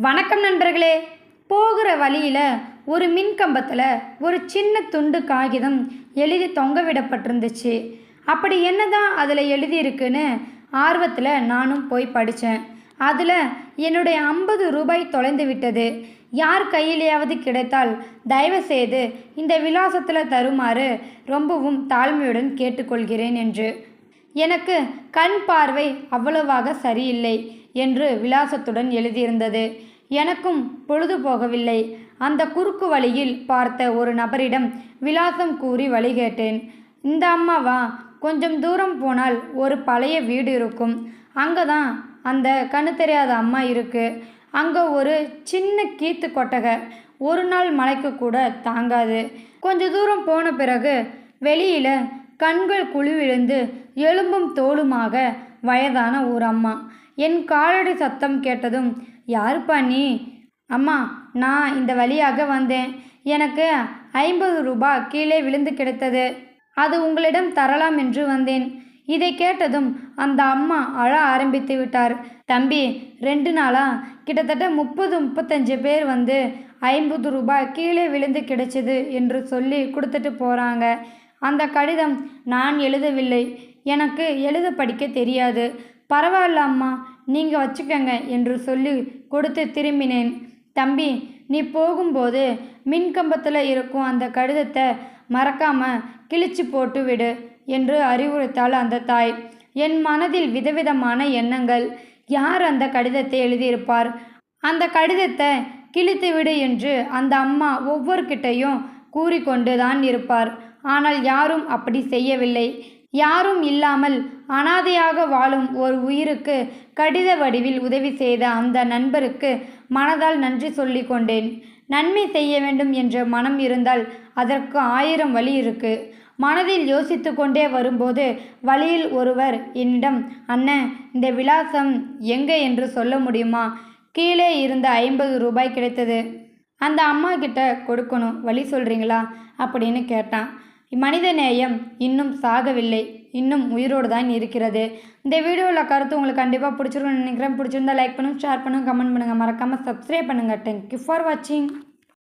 வணக்கம் நண்பர்களே. போகிற வழியில் ஒரு மின்கம்பத்தில் ஒரு சின்ன துண்டு காகிதம் எழுதி தொங்க விடப்பட்டிருந்துச்சு. அப்படி என்னதான் அதில் எழுதியிருக்குன்னு ஆர்வத்தில் நானும் போய் படித்தேன். அதில் என்னுடைய 50 ரூபாய் தொலைந்து விட்டது. யார் கையிலேயாவது கிடைத்தால் தயவுசெய்து இந்த விலாசத்தில் தருமாறு ரொம்பவும் தாழ்மையுடன் கேட்டுக்கொள்கிறேன் என்று. எனக்கு கண் பார்வை அவ்வளவாக சரியில்லை என்று விலாசத்துடன் எழுதியிருந்தது. எனக்கும் பொழுது போகவில்லை. அந்த குறுக்கு வழியில் பார்த்த ஒரு நபரிடம் விலாசம் கூறி வழி கேட்டேன். இந்த அம்மாவா? கொஞ்சம் தூரம் போனால் ஒரு பழைய வீடு இருக்கும். அங்கே தான் அந்த கண்ணு தெரியாத அம்மா இருக்கு. அங்கே ஒரு சின்ன கீத்து கொட்டகை ஒரு நாள் மழைக்கு கூட தாங்காது. கொஞ்ச தூரம் போன பிறகு வெளியில் கண்கள் குழிவிழுந்து எலும்பும் தோலுமாக வயதான ஒரு அம்மா. என் காலடி சத்தம் கேட்டதும், யாருப்பா நீ? அம்மா, நான் இந்த வழியாக வந்தேன். எனக்கு 50 ரூபாய் கீழே விழுந்து கிடைத்தது. அது உங்களிடம் தரலாம் என்று வந்தேன். இதை கேட்டதும் அந்த அம்மா அழ ஆரம்பித்து விட்டார். தம்பி, 2 நாளாக கிட்டத்தட்ட 30-35 பேர் வந்து 50 ரூபாய் கீழே விழுந்து கிடைச்சது என்று சொல்லி கொடுத்துட்டு போகிறாங்க. அந்த கடிதம் நான் எழுதவில்லை. எனக்கு எழுத படிக்க தெரியாது. பரவாயில்ல அம்மா, நீங்கள் வச்சுக்கங்க என்று சொல்லி கொடுத்து திரும்பினேன். தம்பி, நீ போகும்போது மின்கம்பத்தில் இருக்கும் அந்த கடிதத்தை மறக்காமல் கிழிச்சு போட்டு விடு என்று அறிவுறுத்தாள் அந்த தாய். என் மனதில் விதவிதமான எண்ணங்கள். யார் அந்த கடிதத்தை எழுதியிருப்பார்? அந்த கடிதத்தை கிழித்து விடு என்று அந்த அம்மா ஒவ்வொருக்கிட்டையும் கூறிக்கொண்டு தான் இருப்பார். ஆனால் யாரும் அப்படி செய்யவில்லை. யாரும் இல்லாமல் அனாதையாக வாழும் ஒரு உயிருக்கு கடித வடிவில் உதவி செய்த அந்த நண்பருக்கு மனதால் நன்றி சொல்லி கொண்டேன். நன்மை செய்ய வேண்டும் என்ற மனம் இருந்தால் அதற்கு 1000 வழி இருக்கு. மனதில் யோசித்து கொண்டே வரும்போது வழியில் ஒருவர் என்னிடம், அண்ணன், இந்த விலாசம் எங்கே என்று சொல்ல முடியுமா? கீழே இருந்த 50 ரூபாய் கிடைத்தது. அந்த அம்மா கிட்ட கொடுக்கணும், வழி சொல்கிறீங்களா அப்படின்னு கேட்டான். மனித நேயம் இன்னும் சாகவில்லை, இன்னும் உயிரோடு தான் இருக்கிறது. இந்த வீடியோவில் கருத்து உங்களுக்கு கண்டிப்பாக பிடிச்சிருக்குன்னு நினைக்கிறேன். பிடிச்சிருந்தா லைக் பண்ணுங்கள், ஷேர் பண்ணுங்கள், கமெண்ட் பண்ணுங்கள், மறக்காமல் சப்ஸ்கிரைப் பண்ணுங்கள். தேங்க்யூ ஃபார் வாட்சிங்.